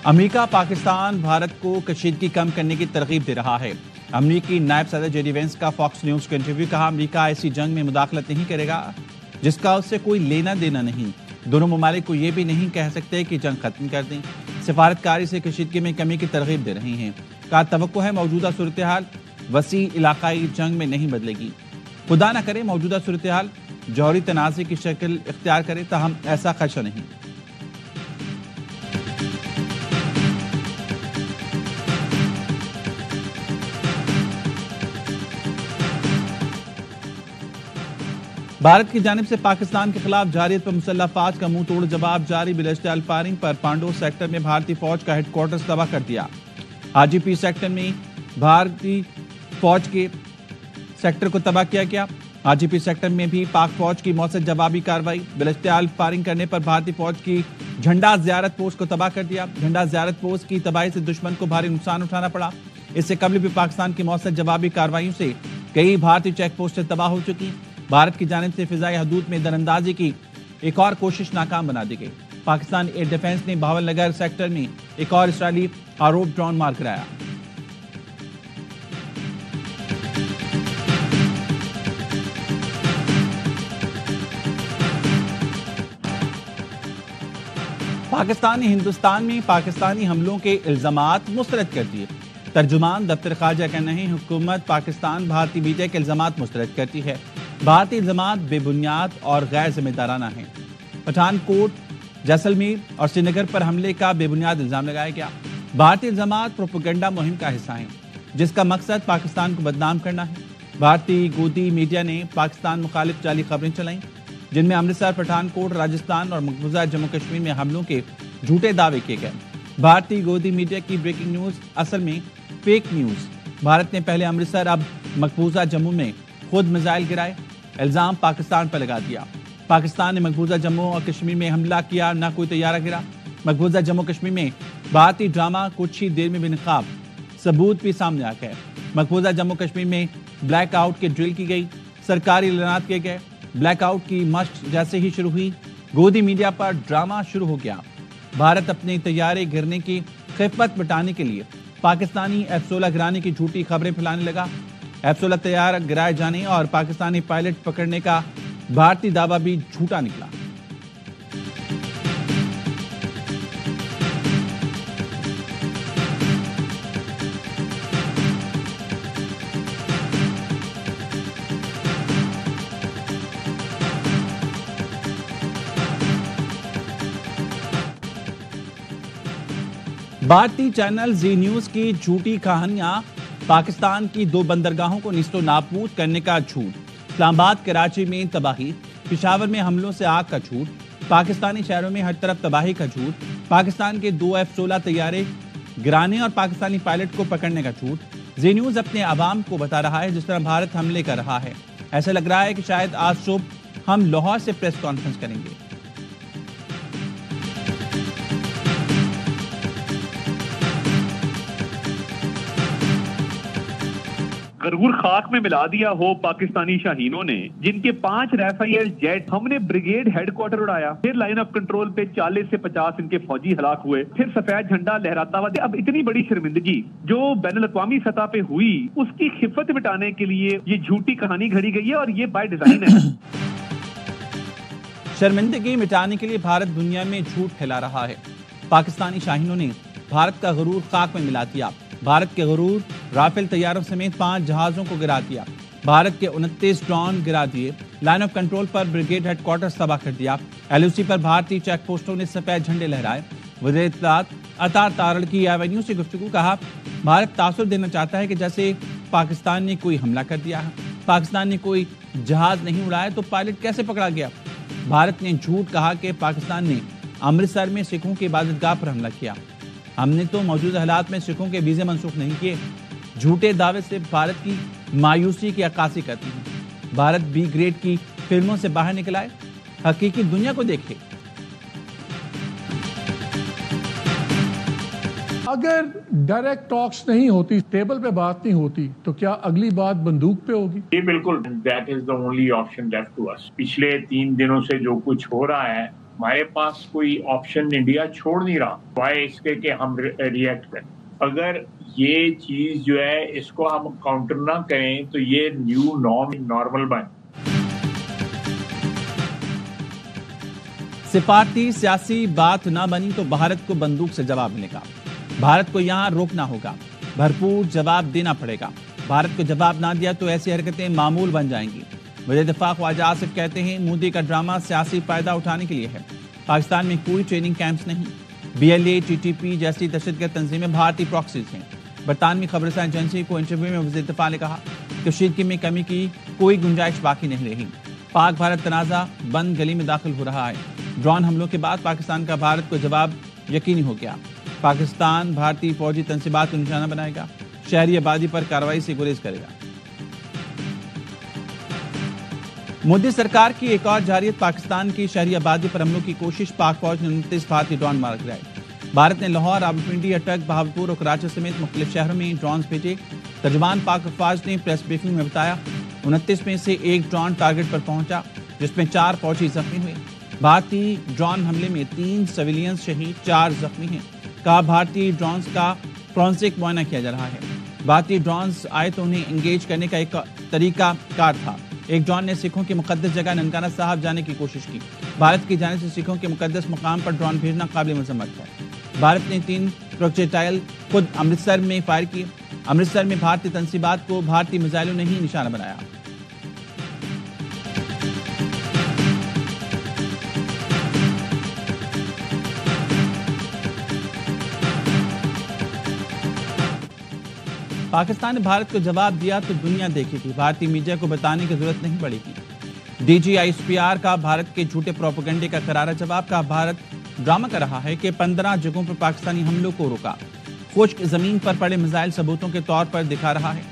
امریکہ پاکستان بھارت کو کشیدگی کم کرنے کی ترغیب دے رہا ہے۔ امریکی نائب صدر جے ڈی وینس کا فاکس نیوز کے انٹرویو، کہا امریکہ ایسی جنگ میں مداخلت نہیں کرے گا جس کا اس سے کوئی لینا دینا نہیں۔ دونوں ممالک کو یہ بھی نہیں کہہ سکتے کہ جنگ ختم کر دیں۔ سفارتکاری سے کشیدگی میں کمی کی ترغیب دے رہی ہیں۔ کہا توقع ہے موجودہ صورتحال وسیع علاقائی جنگ میں نہیں بدلے گی۔ خدا نہ کرے موجودہ صورتحال جوہری تنازع کی شکل اختیار کرے، تاہم ایسا خدشہ نہیں۔ بھارت کی جانب سے پاکستان کے خلاف جارحیت پر مسلح افواج کا منہ توڑ جواب جاری۔ بلاشتعال فائرنگ پر پانڈو سیکٹر میں بھارتی فوج کا ہیڈ کوارٹرز تباہ کر دیا۔ آر جی پی سیکٹر میں بھارتی فوج کے سیکٹر کو تباہ کیا گیا۔ آر جی پی سیکٹر میں بھی پاک فوج کی موثر جوابی کارروائی۔ بلاشتعال فائرنگ کرنے پر بھارتی فوج کی جھنڈا زیارت پوسٹ کو تباہ کر دیا۔ جھنڈا زیارت پوسٹ کی تباہی سے دشمن کو بھاری نقصان اٹھانا پڑا۔ اس سے قبل بھی پاکستان کی موثر جوابی کارروائیوں سے کئی بھارتی چیک پوسٹیں تباہ ہو چکی۔ بھارت کی جانب سے فضائی حدود میں دراندازی کی ایک اور کوشش ناکام بنا دی گئی۔ پاکستان ایئر ڈیفنس نے بھاول نگر سیکٹر میں ایک اور اسرائیلی آروپ ڈرون مار کرایا۔ پاکستان نے ہندوستان میں پاکستانی حملوں کے الزامات مسترد کر دیے۔ ترجمان دفتر خارجہ کا کہنا ہے حکومت پاکستان بھارتی میڈیا کے الزامات مسترد کرتی ہے۔ بھارتی الزامات بے بنیاد اور غیر ذمہ دارانہ ہیں۔ پٹھان کوٹ، جیسلمیر اور سری نگر پر حملے کا بے بنیاد الزام لگایا گیا۔ بھارتی الزامات پروپیگنڈا مہم کا حصہ ہیں جس کا مقصد پاکستان کو بدنام کرنا ہے۔ بھارتی گودی میڈیا نے پاکستان مخالف جعلی خبریں چلائیں جن میں امرتسر، پٹھان کوٹ، راجستھان اور مقبوضہ جموں کشمیر میں حملوں کے جھوٹے دعوے کیے گئے۔ بھارتی گودی میڈیا کی بریکنگ نیوز اصل میں فیک نیوز۔ بھارت نے پہلے امرتسر اب مقبوضہ جموں میں خود میزائل گرائے، الزام پاکستان پر لگا دیا۔ پاکستان نے مقبوضہ جموں اور کشمیر میں حملہ کیا، نہ کوئی طیارہ گرا۔ مقبوضہ جموں کشمیر میں بھارتی ڈرامہ کچھ ہی دیر میں بے نقاب، ثبوت بھی سامنے آ گئے۔ مقبوضہ جموں کشمیر میں بلیک آؤٹ کی ڈرل کی گئی، سرکاری اعلانات کیے گئے۔ بلیک آؤٹ کی مشق جیسے ہی شروع ہوئی، گودی میڈیا پر ڈرامہ شروع ہو گیا۔ بھارت اپنے طیارے گرنے کی خفت مٹانے کے لیے پاکستانی F-16 گرانے کی جھوٹی خبریں پھیلانے لگا۔ F-16 طیارہ گرائے جانے اور پاکستانی پائلٹ پکڑنے کا بھارتی دعویٰ بھی جھوٹا نکلا۔ بھارتی چینل زی نیوز کی جھوٹی کہانیاں، پاکستان کی 2 بندرگاہوں کو نیست و نابود کرنے کا جھوٹ، اسلام آباد کراچی میں تباہی، پشاور میں حملوں سے آگ کا جھوٹ، پاکستانی شہروں میں ہر طرف تباہی کا جھوٹ، پاکستان کے 2 F-16 طیارے گرانے اور پاکستانی پائلٹ کو پکڑنے کا جھوٹ۔ زی نیوز اپنے عوام کو بتا رہا ہے جس طرح بھارت حملے کر رہا ہے۔ ایسا لگ رہا ہے کہ شاید آج صبح ہم لاہور سے پریس کانفرنس کریں گے۔ غرور خاک میں ملا دیا ہو پاکستانی شاہینوں نے، جن کے 5 رافیل جیٹ ہم نے بریگیڈ ہیڈ کوارٹر اڑایا، پھر لائن آف کنٹرول پہ 40 سے 50 ان کے فوجی ہلاک ہوئے، پھر سفید جھنڈا لہراتا ہوا۔ اب اتنی بڑی شرمندگی جو بین الاقوامی سطح پہ ہوئی، اس کی خفت مٹانے کے لیے یہ جھوٹی کہانی گھڑی گئی ہے اور یہ بائی ڈیزائن ہے۔ شرمندگی مٹانے کے لیے بھارت دنیا میں جھوٹ پھیلا رہا ہے۔ پاکستانی شاہینوں نے بھارت کا غرور خاک میں ملا دیا۔ بھارت کے غرور رافیل طیاروں سمیت 5 جہازوں کو گرا دیا۔ بھارت کے 29 ڈرون گرا دیے۔ لائن آف کنٹرول پر بریگیڈ ہیڈ کوارٹرز تباہ کر دیا۔ ایل او سی پر بھارتی چیک پوسٹوں نے سفید جھنڈے لہرائے۔ وزیر اطلاعات اطہر تارڑ کی ایونیو سے گفتگو، کہا بھارت تاثر دینا چاہتا ہے کہ جیسے پاکستان نے کوئی حملہ کر دیا ہے۔ پاکستان نے کوئی جہاز نہیں اڑایا تو پائلٹ کیسے پکڑا گیا؟ بھارت نے جھوٹ کہا کہ پاکستان نے امرتسر میں سکھوں کی عبادت گاہ پر حملہ کیا۔ ہم نے تو موجودہ حالات میں سکھوں کے ویزے منسوخ نہیں کیے۔ جھوٹے دعوے سے بھارت کی مایوسی کی عکاسی کرتی ہیں۔ بھارت بی گریڈ کی فلموں سے باہر نکل آئے، حقیقی دنیا کو دیکھے۔ اگر ڈائریکٹ ٹاکس نہیں ہوتی، ٹیبل پہ بات نہیں ہوتی، تو کیا اگلی بات بندوق پہ ہوگی؟ یہ بالکل that is the only option left to us. پچھلے 3 دنوں سے جو کچھ ہو رہا ہے ہمارے پاس کوئی آپشن انڈیا چھوڑ نہیں رہا وائے اس کے کہ ہم ریئیکٹ کریں. اگر یہ چیز جو ہے اس کو ہم کاؤنٹر نہ کریں تو یہ نیو نارمل بن. سفارتی سیاسی بات نہ بنی تو بھارت کو بندوق سے جواب ملے گا. بھارت کو یہاں روکنا ہوگا, بھرپور جواب دینا پڑے گا. بھارت کو جواب نہ دیا تو ایسی حرکتیں معمول بن جائیں گی. وزیر دفاع خواجہ آصف کہتے ہیں مودی کا ڈرامہ سیاسی فائدہ اٹھانے کے لیے ہے. پاکستان میں کوئی ٹریننگ کیمپس نہیں. BLA TTP جیسی دہشتگرد تنظیمیں بھارتی پراکسیز ہیں. برطانوی خبررساں ایجنسی کو انٹرویو میں وزیر دفاع نے کہا کشیدگی میں کمی کی کوئی گنجائش باقی نہیں رہی. پاک بھارت تنازع بند گلی میں داخل ہو رہا ہے. ڈرون حملوں کے بعد پاکستان کا بھارت کو جواب یقینی ہو گیا. پاکستان بھارتی فوجی تنصیبات کو نشانہ بنائے گا, شہری آبادی پر کارروائی سے گریز کرے گا. مودی سرکار کی ایک اور جارحیت پاکستان کی شہری آبادی پر حملوں کی کوشش. پاک فوج نے 29 بھارتی ڈرون مار گرائے. بھارت نے لاہور, راولپنڈی, اٹک, بہاولپور اور کراچی سمیت مختلف شہروں میں ڈرونز بھیجے. ترجمان پاک افواج نے پریس بریفنگ میں بتایا 29 میں سے ایک ڈرون ٹارگٹ پر پہنچا جس میں 4 فوجی زخمی ہوئے. بھارتی ڈرون حملے میں 3 سویلینز شہید, 4 زخمی ہیں. کہا بھارتی ڈرونز کا فورنسک معائنہ کیا جا رہا ہے. بھارتی ڈرونز آئے تو انہیں انگیج کرنے کا ایک طریقہ کار تھا. ایک ڈرون نے سکھوں کی مقدس جگہ ننکانہ صاحب جانے کی کوشش کی. بھارت کی جانب سے سکھوں کے مقدس مقام پر ڈرون بھیجنا قابل مذمت ہے. بھارت نے 3 پروجیکٹائل خود امرتسر میں فائر کیے. امرتسر میں بھارتی تنصیبات کو بھارتی میزائلوں نے ہی نشانہ بنایا. پاکستان نے بھارت کو جواب دیا تو دنیا دیکھے گی. بھارتی میڈیا کو بتانے کی ضرورت نہیں پڑے گی. DGISPR کا بھارت کے جھوٹے پروپیگنڈے کا کرارا جواب. کا بھارت ڈرامہ کر رہا ہے کہ 15 جگہوں پر پاکستانی حملوں کو روکا. خشک زمین پر پڑے میزائل ثبوتوں کے طور پر دکھا رہا ہے.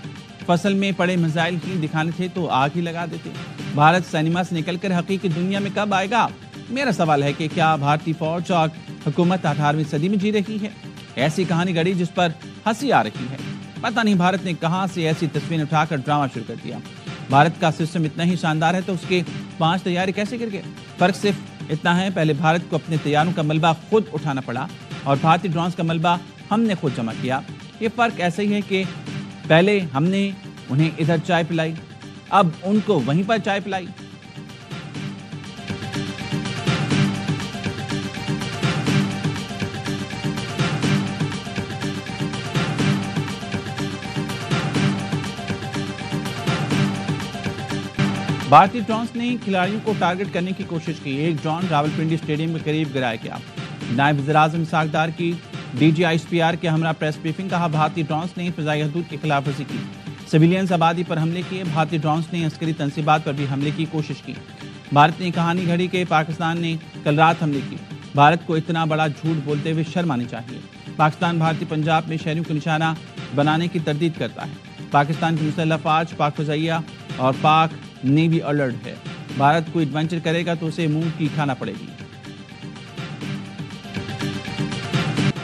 فصل میں پڑے میزائل ہی دکھانے تھے تو آگ ہی لگا دیتے. بھارت سینما سے نکل کر حقیقی دنیا میں کب آئے گا؟ میرا سوال ہے کہ کیا بھارتی فوج اور حکومت 18ویں صدی میں جی رہی ہے؟ ایسی کہانی گڑی جس پر ہنسی آ رہی ہے. پتہ نہیں بھارت نے کہاں سے ایسی تصویریں اٹھا کر ڈرامہ شروع کر دیا. بھارت کا سسٹم اتنا ہی شاندار ہے تو اس کے 5 طیارے کیسے گر گئے؟ فرق صرف اتنا ہے پہلے بھارت کو اپنے طیاروں کا ملبہ خود اٹھانا پڑا اور بھارتی ڈرونز کا ملبہ ہم نے خود جمع کیا. یہ فرق ایسا ہی ہے کہ پہلے ہم نے انہیں ادھر چائے پلائی, اب ان کو وہیں پر چائے پلائی. بھارتی ڈرونز نے کھلاڑیوں کو ٹارگٹ کرنے کی کوشش کی. ایک ڈرون راولپنڈی اسٹیڈیم کے قریب گرایا گیا. نائب وزیر اعظم اسحاق ڈار کی DGISPR کے ہمراہ پریس بریفنگ. کہا بھارتی ڈرونز نے فضائی حدود کی خلاف ورزی کی, سویلینز آبادی پر حملے کیے. بھارتی ڈرونز نے عسکری تنصیبات پر بھی حملے کی کوشش کی. بھارت نے کہانی گھڑی کہ پاکستان نے کل رات حملے کی. بھارت کو اتنا بڑا جھوٹ بولتے ہوئے شرم آنی چاہیے. پاکستان بھارتی پنجاب میں شہریوں کو نشانہ بنانے کی تردید کرتا ہے. پاکستان کی مسلح افواج, پاک فضائیہ اور پاک نیوی الرٹ ہے. بھارت کو ایڈونچر کرے گا تو اسے منہ کی کھانا پڑے گی.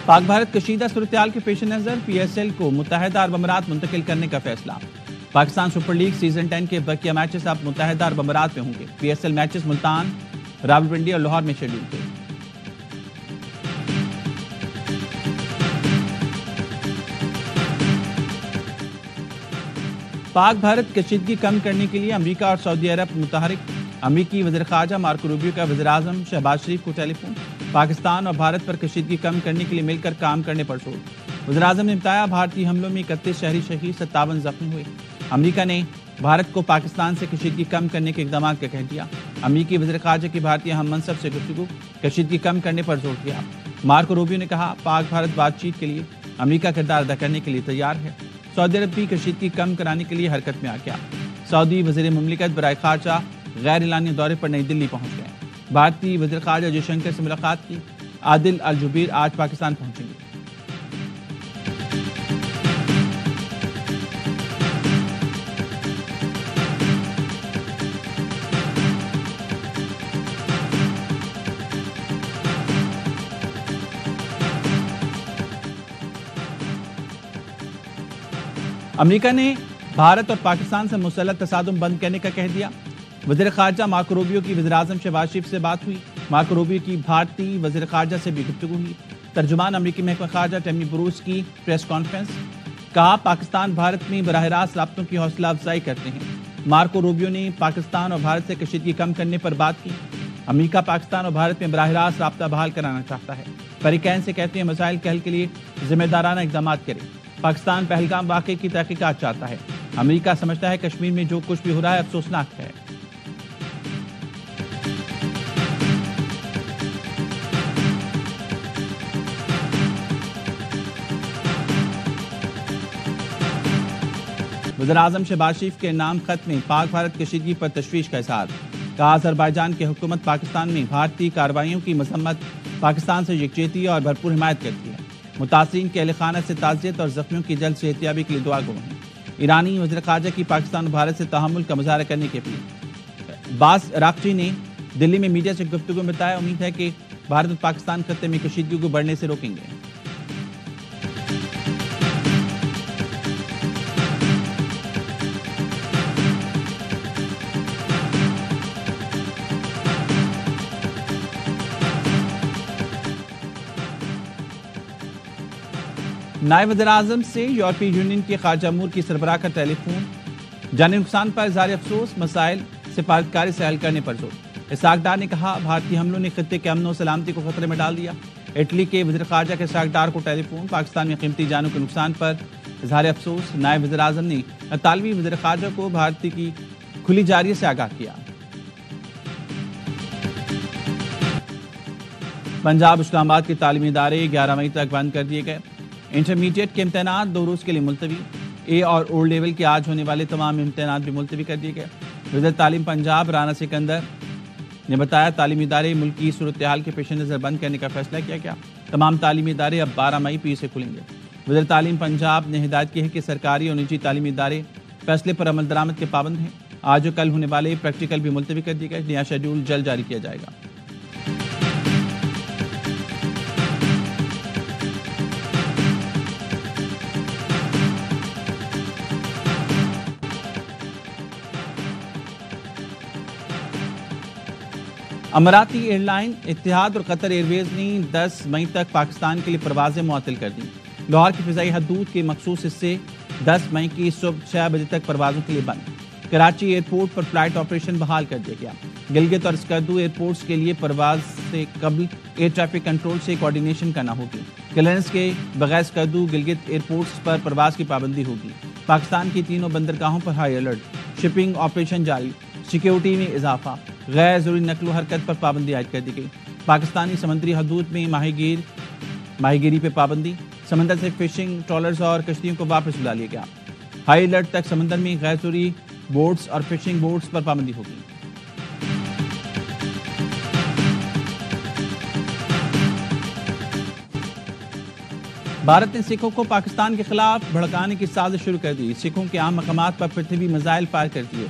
پاک بھارت کشیدہ صورتحال کے پیش نظر PSL کو متحدہ عرب امارات منتقل کرنے کا فیصلہ. پاکستان سپر لیگ سیزن 10 کے بقیہ میچز اب متحدہ عرب امارات میں ہوں گے. PSL میچز ملتان, راولپنڈی اور لاہور میں شیڈول تھے. پاک بھارت کشیدگی کم کرنے کے لیے امریکہ اور سعودی عرب متحرک. امریکی وزیر خارجہ مارکو روبیو کا وزیر اعظم شہباز شریف کو ٹیلی فون. پاکستان اور بھارت پر کشیدگی کم کرنے کے لیے مل کر کام کرنے پر زور. وزیر اعظم نے بتایا بھارتی حملوں میں 31 شہری شہید, 57 زخمی ہوئے. امریکہ نے بھارت کو پاکستان سے کشیدگی کم کرنے کے اقدامات کا کہہ دیا. امریکی وزیر خارجہ کی بھارتی ہم منصب سے گفتگو, کشیدگی کم کرنے پر زور دیا. مارکو روبیو نے کہا پاک بھارت بات چیت کے لیے امریکہ کردار ادا کرنے کے لیے تیار ہے. سعودی عرب بھی کشیدگی کم کرانے کے لیے حرکت میں آ گیا. سعودی وزیر مملکت برائے خارجہ غیر اعلانیہ دورے پر نئی دلی پہنچ گئے. بھارتی وزیر خارجہ جے شنکر سے ملاقات کی. عادل الجبیر آج پاکستان پہنچیں گے. امریکہ نے بھارت اور پاکستان سے مسلح تصادم بند کرنے کا کہہ دیا. وزیر خارجہ مارکو روبیو کی وزیراعظم شہباز شریف سے بات ہوئی۔ مارکو روبیو کی بھارتی وزیر خارجہ سے بھی گفتگو ہوئی۔ ترجمان امریکی محکمہ خارجہ ٹیمی بروس کی پریس کانفرنس، کہا پاکستان بھارت میں براہ راست رابطوں کی حوصلہ افزائی کرتے ہیں۔ مارکو روبیو نے پاکستان اور بھارت سے کشیدگی کم کرنے پر بات کی۔ امریکہ پاکستان اور بھارت میں براہ راست رابطہ بحال کرانا چاہتا ہے۔ فریقین سے کہتے ہیں مسائل کے حل کے لیے ذمہ دارانہ اقدامات کریں۔ پاکستان پہلگام واقعے کی تحقیقات چاہتا ہے۔ امریکہ سمجھتا ہے کشمیر میں جو کچھ بھی ہو رہا ہے افسوسناک ہے۔ وزیراعظم شہباز شریف کے نام خط میں پاک بھارت کشیدگی پر تشویش کا اظہار، کہا آذربائیجان کی حکومت پاکستان میں بھارتی کارروائیوں کی مذمت پاکستان سے یکجہتی اور بھرپور حمایت کرتی ہے۔ متاثرین کے اہل خانہ سے تعزیت اور زخمیوں کی جلد صحتیابی کے لیے دعا گو ہیں۔ ایرانی وزیر خارجہ کی پاکستان اور بھارت سے تحمل کا مظاہرہ کرنے کی اپیل۔ باس عراقچی نے دلی میں میڈیا سے گفتگو میں بتایا امید ہے کہ بھارت اور پاکستان خطے میں کشیدگی کو بڑھنے سے روکیں گے۔ نائب وزیر اعظم سے یورپی یونین کے خارجہ امور کی سربراہ کا ٹیلی فون، جانی نقصان پر اظہار افسوس، مسائل سفارتکاری سے حل کرنے پر زور۔ اسحاق ڈار نے کہا بھارتی حملوں نے خطے کے امن و سلامتی کو خطرے میں ڈال دیا۔ اٹلی کے وزیر خارجہ کے اسحاق ڈار کو ٹیلی فون، پاکستان میں قیمتی جانوں کے نقصان پر اظہار افسوس۔ نائب وزیر اعظم نے اطالوی وزیر خارجہ کو بھارتی کی کھلی جاریہ سے آگاہ کیا۔ پنجاب اسلام آباد کے تعلیمی ادارے 11 مئی تک بند کر دیے گئے۔ انٹرمیڈیٹ کے امتحانات 2 روز کے لیے ملتوی۔ اے اور او لیول کے آج ہونے والے تمام امتحانات بھی ملتوی کر دیے گئے۔ وزیر تعلیم پنجاب رانا سکندر نے بتایا تعلیمی ادارے ملکی صورتحال کے پیش نظر بند کرنے کا فیصلہ کیا گیا۔ تمام تعلیمی ادارے اب 12 مئی پیر سے کھلیں گے۔ وزیر تعلیم پنجاب نے ہدایت کی ہے کہ سرکاری اور نجی تعلیمی ادارے فیصلے پر عمل درآمد کے پابند ہیں۔ آج اور کل ہونے والے پریکٹیکل بھی ملتوی کر دیے گئے۔ نیا شیڈول جلد جاری کیا جائے گا۔ اماراتی ایئر لائن اتحاد اور قطر ایئر ویز نے 10 مئی تک پاکستان کے لیے پروازیں معطل کر دیں۔ لاہور کی فضائی حدود کے مخصوص حصے 10 مئی کی صبح 6 بجے تک پروازوں کے لیے بند۔ کراچی ایئرپورٹ پر فلائٹ آپریشن بحال کر دیا گیا۔ گلگت اور اسکردو ایئرپورٹس کے لیے پرواز سے قبل ایئر ٹریفک کنٹرول سے کوارڈینیشن کرنا ہوگی۔ کلیئرنس کے بغیر اسکردو گلگت ایئرپورٹس پر پرواز کی پابندی ہوگی۔ پاکستان کی تینوں بندرگاہوں پر ہائی الرٹ، شپنگ آپریشن جاری، سیکیورٹی میں اضافہ، غیر ضروری نقل و حرکت پر پابندی عائد کر دی گئی۔ پاکستانی سمندری حدود میں ماہی گیری پہ پابندی، سمندر سے فشنگ ٹرالرز اور کشتیوں کو واپس بلا لیا گیا۔ ہائی الرٹ تک سمندر میں غیر ضروری بوٹس اور فشنگ بوٹس پر پابندی ہوگی۔ بھارت نے سکھوں کو پاکستان کے خلاف بھڑکانے کی سازش شروع کر دی۔ سکھوں کے عام مقامات پر پرتھوی میزائل فائر کر دیے۔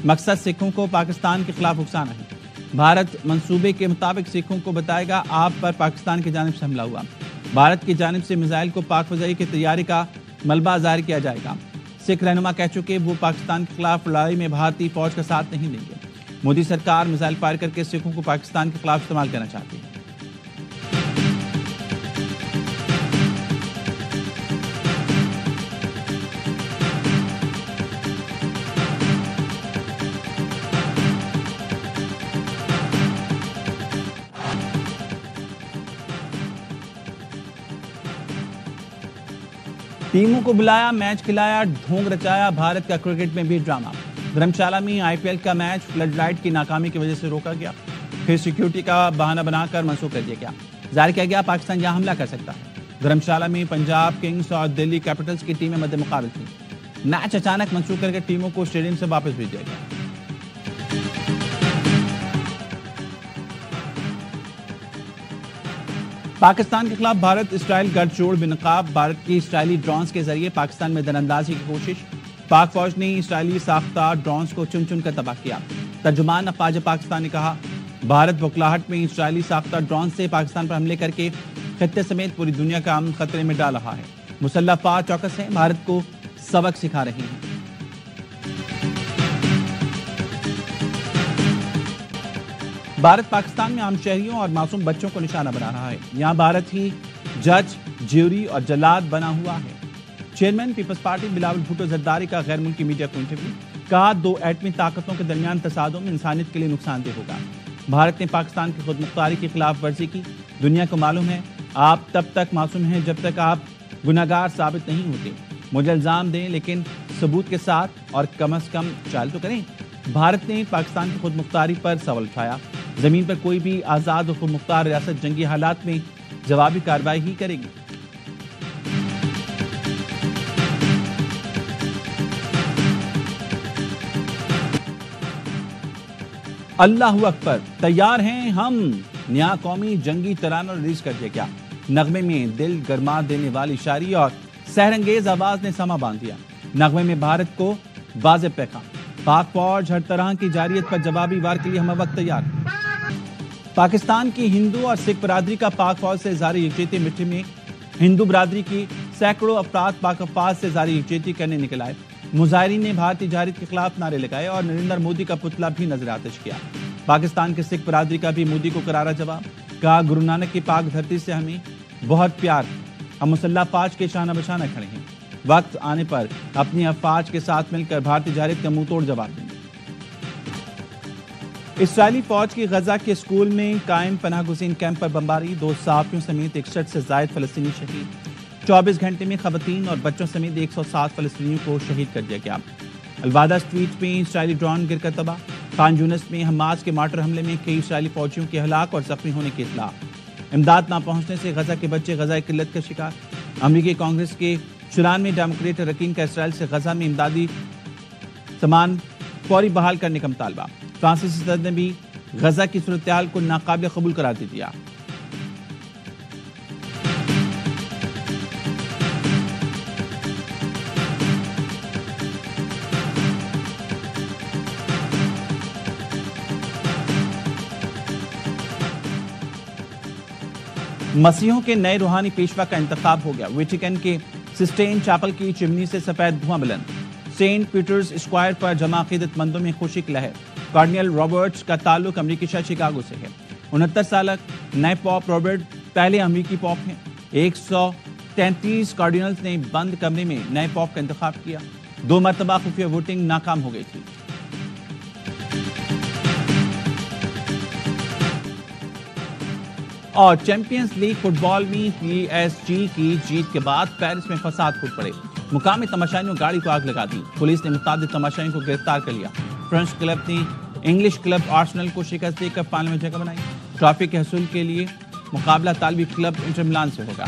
مقصد سکھوں کو پاکستان کے خلاف اکسانا ہے۔ بھارت منصوبے کے مطابق سکھوں کو بتائے گا آپ پر پاکستان کی جانب سے حملہ ہوا۔ بھارت کی جانب سے میزائل کو پاک فضائی کی تیاری کا ملبہ ظاہر کیا جائے گا۔ سکھ رہنما کہہ چکے وہ پاکستان کے خلاف لڑائی میں بھارتی فوج کا ساتھ نہیں دیں گے۔ مودی سرکار میزائل فائر کر کے سکھوں کو پاکستان کے خلاف استعمال کرنا چاہتی ہے۔ ٹیموں کو بلایا، میچ کھلایا، ڈھونگ رچایا، بھارت کا کرکٹ میں بھی ڈرامہ۔ دھرمشالہ میں آئی پی ایل کا میچ فلڈ لائٹ کی ناکامی کی وجہ سے روکا گیا، پھر سیکیورٹی کا بہانہ بنا کر منسوخ کر دیا گیا۔ ظاہر کیا گیا پاکستان یہاں حملہ کر سکتا ہے۔ دھرمشالہ میں پنجاب کنگز اور دلی کیپٹلز کی ٹیمیں مد مقابل تھیں۔ میچ اچانک منسوخ کر کے ٹیموں کو اسٹیڈیم سے واپس بھیج دیا گیا۔ پاکستان کے خلاف بھارت اسرائیل گٹھ جوڑ بے نقاب، بھارت کی اسرائیلی ڈرونز کے ذریعے پاکستان میں دراندازی کی کوشش۔ پاک فوج نے اسرائیلی ساختہ ڈرونز کو چن چن کر تباہ کیا۔ ترجمان افواج پاکستان نے کہا بھارت بکلاہٹ میں اسرائیلی ساختہ ڈرون سے پاکستان پر حملے کر کے خطے سمیت پوری دنیا کا امن خطرے میں ڈال رہا ہے۔ مسلح افواج چوکس ہیں، بھارت کو سبق سکھا رہی ہیں۔ بھارت پاکستان میں عام شہریوں اور معصوم بچوں کو نشانہ بنا رہا ہے. یہاں بھارت ہی جج، جیوری اور جلاد بنا ہوا ہے. چیئرمین پیپلز پارٹی بلاول بھٹو زرداری کا غیر ملکی میڈیا کو انٹرویو. کہا 2 ایٹمی طاقتوں کے درمیان تصادم انسانیت کے لیے نقصان دہ ہوگا. بھارت نے پاکستان کی خود مختاری کی خلاف ورزی کی. دنیا کو معلوم ہے آپ تب تک معصوم ہیں جب تک آپ گناہگار ثابت نہیں ہوتے. مجھے الزام دیں لیکن ثبوت کے ساتھ اور کم از کم چال تو کریں. بھارت نے پاکستان کی خود مختاری پر سوال اٹھایا. زمین پر کوئی بھی آزاد اور خود مختار ریاست جنگی حالات میں جوابی کارروائی ہی کرے گی. اللہ اکبر، تیار ہیں ہم. نیا قومی جنگی ترانہ ریلیز کر دیا گیا. نغمے میں دل گرما دینے والی شاعری اور سحرانگیز آواز نے سما باندھ دیا. نغمے میں بھارت کو واضح پیغام. پاک فوج ہر طرح کی جارحیت پر جوابی وار کے لیے ہم وقت تیار. پاکستان کی ہندو اور سکھ برادری کا پاک فوج سے اظہار یکجہتی مٹی میں. ہندو برادری کی سینکڑوں افراد پاک افواج سے اظہار یکجہتی کرنے نکل آئے. مظاہرین نے بھارتی جارحیت کے خلاف نعرے لگائے اور نریندر مودی کا پتلا بھی نظر آتش کیا. پاکستان کے سکھ برادری کا بھی مودی کو کرارا جواب. کہا گرو نانک کی پاک دھرتی سے ہمیں بہت پیار. ہم مسلح افواج کے شانہ بشانہ کھڑے ہیں. وقت آنے پر اپنی افواج کے ساتھ مل کر بھارتی جارحیت کا منہ توڑ جواب دیں گے. اسرائیلی فوج کی غزہ کے اسکول میں قائم پناہ گزین کیمپ پر بمباری. 2 صحافیوں سمیت 61 سے زائد فلسطینی شہید. 24 گھنٹے میں خواتین اور بچوں سمیت 107 فلسطینیوں کو شہید کر دیا گیا. الوادہ اسٹریٹ میں اسرائیلی ڈرون گر کر تباہ. خان یونس میں حماس کے مارٹر حملے میں کئی اسرائیلی فوجیوں کے ہلاک اور زخمی ہونے کی اطلاع. امداد نہ پہنچنے سے غزہ کے بچے غذائی قلت کا شکار. امریکی کانگریس کے 94 ڈیموکریٹ اراکین کا اسرائیل سے غزہ میں امدادی سامان فوری بحال کرنے کا مطالبہ. فرانسیسی صدر نے بھی غزہ کی صورتحال کو ناقابل قبول قرار دے دیا. مسیحوں کے نئے روحانی پیشوا کا انتخاب ہو گیا. ویٹیکن کے سسٹین چاپل کی چمنی سے سفید دھواں بلند. سینٹ پیٹرز اسکوائر پر جمع عقیدت مندوں میں خوشی کی لہر. کارڈینل رابرٹس کا تعلق امریکی شہر شکاگو سے ہے. 69 سالہ نئے پوپ رابرٹ پہلے امریکی پوپ ہیں. 133 کارڈینلز نے بند کمرے میں نئے پوپ کا انتخاب کیا. 2 مرتبہ خفیہ ووٹنگ ناکام ہو گئی تھی. اور چیمپئنز لیگ فٹ بال میں پی ایس جی کی جیت کے بعد پیرس میں فساد پھوٹ پڑے. مقامی تماشائیوں نے گاڑی کو آگ لگا دی. پولیس نے متعدد تماشائیوں کو گرفتار کر لیا. فرنچ کلب نے انگلش کلب آرسنل کو شکست دے کر فائنل میں جگہ بنائی. ٹرافی کے حصول کے لیے مقابلہ طالبی کلب انٹر میلان سے ہوگا.